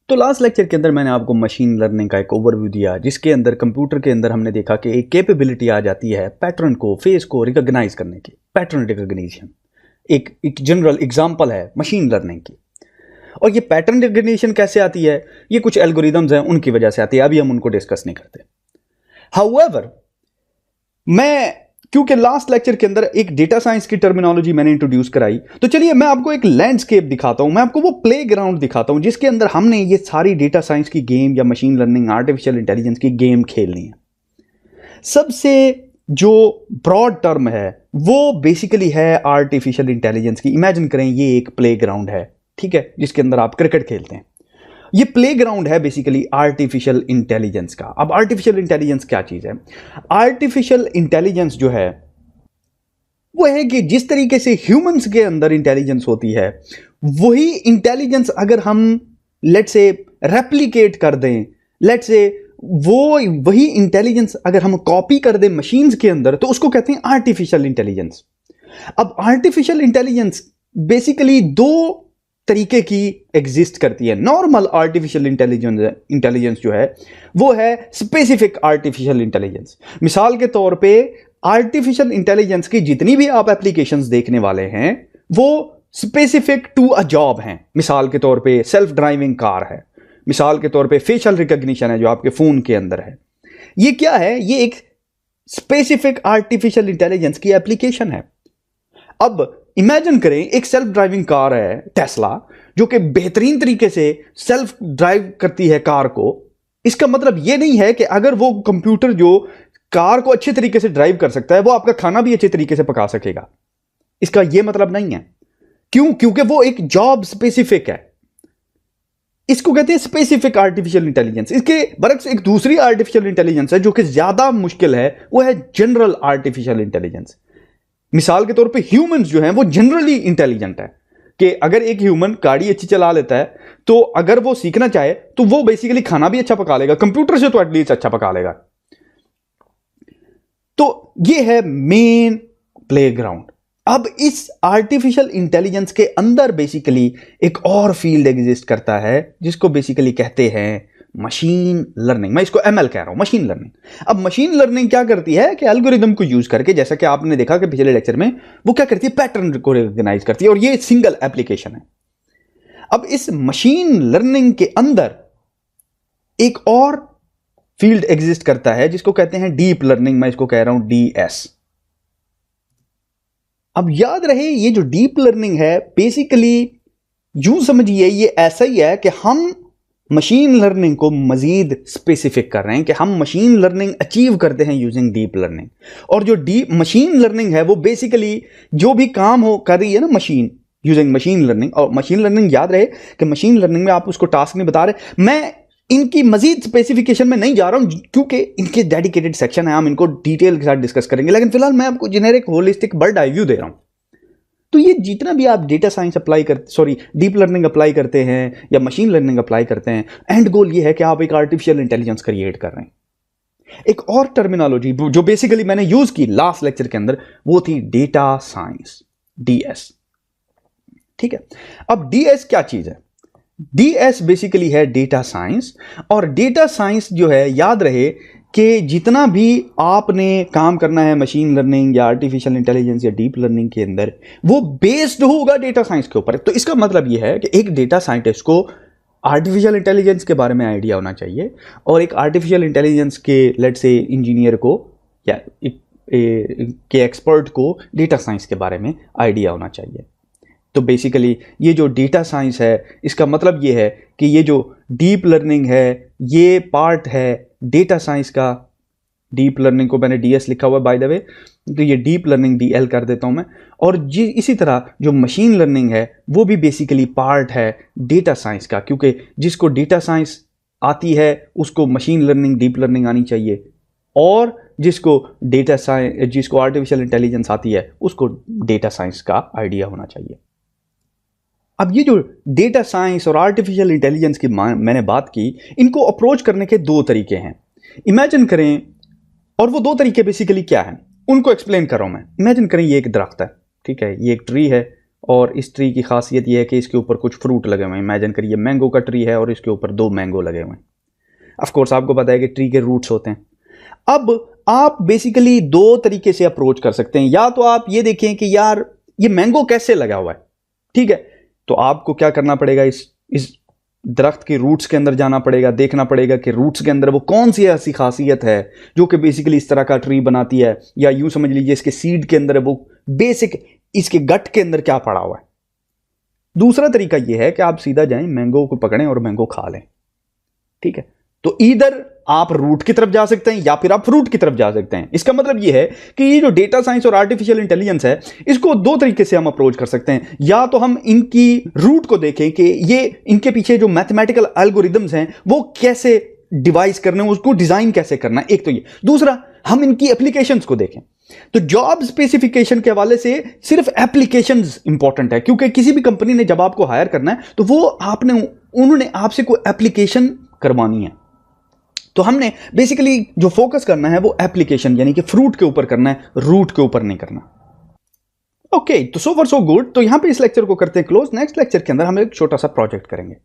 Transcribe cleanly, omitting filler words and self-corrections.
तो last lecture के अंदर मैंने आपको मशीन लर्निंग का एक ओवरव्यू दिया, जिसके अंदर कंप्यूटर के अंदर हमने देखा कि एक कैपेबिलिटी आ जाती है पैटर्न को, फेस को रिकॉग्नाइज करने की। पैटर्न रिकॉग्निशन एक जनरल एग्जांपल है मशीन लर्निंग की। और ये पैटर्न रिकॉग्निशन कैसे आती है, ये कुछ एल्गोरिदम्स हैं उनकी वजह से आती है। अभी हम उनको डिस्कस नहीं करते। हाउएवर, क्योंकि लास्ट लेक्चर के अंदर एक डेटा साइंस की टर्मिनोलॉजी मैंने इंट्रोड्यूस कराई, तो चलिए मैं आपको एक लैंडस्केप दिखाता हूं, मैं आपको वो प्लेग्राउंड दिखाता हूं जिसके अंदर हमने ये सारी डेटा साइंस की गेम या मशीन लर्निंग, आर्टिफिशियल इंटेलिजेंस की गेम खेलनी है। सबसे जो ब्रॉड टर्म है वो बेसिकली है आर्टिफिशियल इंटेलिजेंस की। इमेजिन करें ये एक प्लेग्राउंड है, ठीक है, जिसके अंदर आप क्रिकेट खेलते हैं। ये प्लेग्राउंड है बेसिकली आर्टिफिशियल इंटेलिजेंस का। अब आर्टिफिशियल इंटेलिजेंस क्या चीज है? आर्टिफिशियल इंटेलिजेंस जो है वो है कि जिस तरीके से ह्यूमंस के अंदर इंटेलिजेंस होती है, वही इंटेलिजेंस अगर हम लेट्स से रेप्लिकेट कर दें, लेट्स से वही इंटेलिजेंस अगर हम कॉपी कर दें मशीन्स के अंदर, तो उसको कहते हैं आर्टिफिशियल इंटेलिजेंस। अब आर्टिफिशियल इंटेलिजेंस बेसिकली दो तरीके की एग्जिस्ट करती है। नॉर्मल आर्टिफिशियल इंटेलिजेंस जो है वो है स्पेसिफिक आर्टिफिशियल इंटेलिजेंस। मिसाल के तौर पे आर्टिफिशियल इंटेलिजेंस की जितनी भी आप एप्लीकेशंस देखने वाले हैं वो स्पेसिफिक टू अ जॉब हैं। मिसाल के तौर पे सेल्फ ड्राइविंग कार है, मिसाल के तौर पे फेशियल रिकॉग्निशन है जो आपके फोन के अंदर है। ये क्या है? ये एक स्पेसिफिक आर्टिफिशियल इंटेलिजेंस की एप्लीकेशन है। अब इमेजिन करें एक सेल्फ ड्राइविंग कार है टेस्ला, जो कि बेहतरीन तरीके से सेल्फ ड्राइव करती है कार को। इसका मतलब यह नहीं है कि अगर वो कंप्यूटर जो कार को अच्छे तरीके से ड्राइव कर सकता है वो आपका खाना भी अच्छे तरीके से पका सकेगा। इसका यह मतलब नहीं है। क्यों? क्योंकि वो एक जॉब स्पेसिफिक है। इसको कहते हैं स्पेसिफिक आर्टिफिशियल इंटेलिजेंस। इसके बरक्स एक दूसरी आर्टिफिशियल इंटेलिजेंस है जो कि ज्यादा मुश्किल है, वो है जनरल आर्टिफिशियल इंटेलिजेंस। मिसाल के तौर पे ह्यूमंस जो हैं वो जनरली इंटेलिजेंट है कि अगर एक ह्यूमन गाड़ी अच्छी चला लेता है तो अगर वो सीखना चाहे तो वो बेसिकली खाना भी अच्छा पका लेगा, कंप्यूटर से तो एटलीस्ट अच्छा पका लेगा। तो ये है मेन प्लेग्राउंड। अब इस आर्टिफिशियल इंटेलिजेंस के अंदर बेसिकली एक और फील्ड एग्जिस्ट करता है जिसको बेसिकली कहते हैं मशीन लर्निंग। मैं इसको एमएल कह रहा हूं, मशीन लर्निंग। अब मशीन लर्निंग क्या करती है कि एल्गोरिदम को यूज करके, जैसा कि आपने देखा कि पिछले लेक्चर में, वो क्या करती है? पैटर्न को रिकॉग्नाइज करती है, और ये सिंगल एप्लीकेशन है। अब इस मशीन लर्निंग के अंदर एक और फील्ड एग्जिस्ट करता है जिसको कहते हैं डीप लर्निंग। मैं इसको कह रहा हूं डीएस। अब याद रहे ये जो डीप लर्निंग है बेसिकली यूं समझिए ये ऐसा ही है कि हम मशीन लर्निंग को मजीद स्पेसिफिक कर रहे हैं कि हम मशीन लर्निंग अचीव करते हैं यूजिंग डीप लर्निंग। और जो डीप मशीन लर्निंग है वो बेसिकली जो भी काम हो कर रही है ना मशीन यूजिंग मशीन लर्निंग। और मशीन लर्निंग याद रहे कि मशीन लर्निंग में आप उसको टास्क नहीं बता रहे। मैं इनकी मजीद स्पेसिफिकेशन में नहीं जा रहा हूं क्योंकि इनके डेडिकेटेड सेक्शन है, हम इनको डिटेल के साथ डिस्कस करेंगे। लेकिन फिलहाल मैं आपको generic holistic bird eye view दे रहा हूं। तो ये जितना भी आप डेटा साइंस अप्लाई करते, डीप लर्निंग अप्लाई करते हैं या मशीन लर्निंग अप्लाई करते हैं, एंड गोल ये है कि आप एक आर्टिफिशियल इंटेलिजेंस क्रिएट कर रहे हैं। एक और टर्मिनोलॉजी जो बेसिकली मैंने यूज की लास्ट लेक्चर के अंदर वो थी डेटा साइंस, डीएस। ठीक है, अब डीएस क्या चीज है? डीएस बेसिकली है डेटा साइंस। और डेटा साइंस जो है, याद रहे कि जितना भी आपने काम करना है मशीन लर्निंग या आर्टिफिशियल इंटेलिजेंस या डीप लर्निंग के अंदर, वो बेस्ड होगा डेटा साइंस के ऊपर। तो इसका मतलब यह है कि एक डेटा साइंटिस्ट को आर्टिफिशियल इंटेलिजेंस के बारे में आइडिया होना चाहिए, और एक आर्टिफिशियल इंटेलिजेंस के लेट्स से इंजीनियर को या के एक्सपर्ट को डेटा साइंस के बारे में आइडिया होना चाहिए। तो बेसिकली ये जो डेटा साइंस है, इसका मतलब ये है कि ये जो डीप लर्निंग है ये पार्ट है डेटा साइंस का। डीप लर्निंग को मैंने डीएस लिखा हुआ बाय द वे, तो ये डीप लर्निंग डीएल कर देता हूं मैं। और इसी तरह जो मशीन लर्निंग है वो भी बेसिकली पार्ट है डेटा साइंस का, क्योंकि जिसको डेटा साइंस आती है उसको मशीन लर्निंग डीप लर्निंग आनी चाहिए, और जिसको आर्टिफिशियल इंटेलिजेंस आती है उसको डेटा साइंस का आइडिया होना चाहिए। अब ये जो डेटा साइंस और आर्टिफिशियल इंटेलिजेंस की मैंने बात की, इनको अप्रोच करने के दो तरीके हैं। इमेजिन करें, और वो दो तरीके बेसिकली क्या हैं उनको एक्सप्लेन कर रहा हूं मैं। इमेजिन करें ये एक दरख्त है, ठीक है, ये एक ट्री है, और इस ट्री की खासियत यह है कि इसके ऊपर कुछ फ्रूट लगे हुए हैं। इमेजिन करिए मैंगो का ट्री है और इसके ऊपर 2 मैंगो लगे हुए हैं। ऑफ कोर्स आपको पता है कि ट्री के रूट्स होते हैं। अब आप बेसिकली 2 तरीके से अप्रोच कर सकते हैं। या तो आप ये देखें कि यार ये मैंगो कैसे लगा हुआ है, ठीक है, तो आपको क्या करना पड़ेगा, इस दरख्त के रूट्स के अंदर जाना पड़ेगा, देखना पड़ेगा कि रूट्स के अंदर वो कौन सी ऐसी खासियत है जो कि बेसिकली इस तरह का ट्री बनाती है, या यूं समझ लीजिए इसके सीड के अंदर वो बेसिक इसके गट के अंदर क्या पड़ा हुआ है। दूसरा तरीका यह है कि आप सीधा जाएं, मैंगो को पकड़ें और मैंगो खा लें, ठीक है। तो इधर आप रूट की तरफ जा सकते हैं या फिर आप फ्रूट की तरफ जा सकते हैं। इसका मतलब यह है कि ये जो डेटा साइंस और आर्टिफिशियल इंटेलिजेंस है, इसको 2 तरीके से हम अप्रोच कर सकते हैं। या तो हम इनकी रूट को देखें कि ये इनके पीछे जो मैथमेटिकल एल्गोरिदम्स हैं वो कैसे डिवाइस करने, उसको डिजाइन कैसे करना, एक तो ये। दूसरा, हम इनकी एप्लीकेशंस को देखें। तो जॉब स्पेसिफिकेशन के हवाले से सिर्फ एप्लीकेशंस इंपॉर्टेंट है, क्योंकि किसी भी कंपनी ने जब आपको हायर करना है तो वो उन्होंने आपसे कोई एप्लीकेशन करवानी है। तो हमने बेसिकली जो फोकस करना है वो एप्लीकेशन यानी कि फ्रूट के ऊपर करना है, रूट के ऊपर नहीं करना। ओके, तो सो फॉर सो गुड। तो यहां पे इस लेक्चर को करते हैं क्लोज। नेक्स्ट लेक्चर के अंदर हम एक छोटा सा प्रोजेक्ट करेंगे।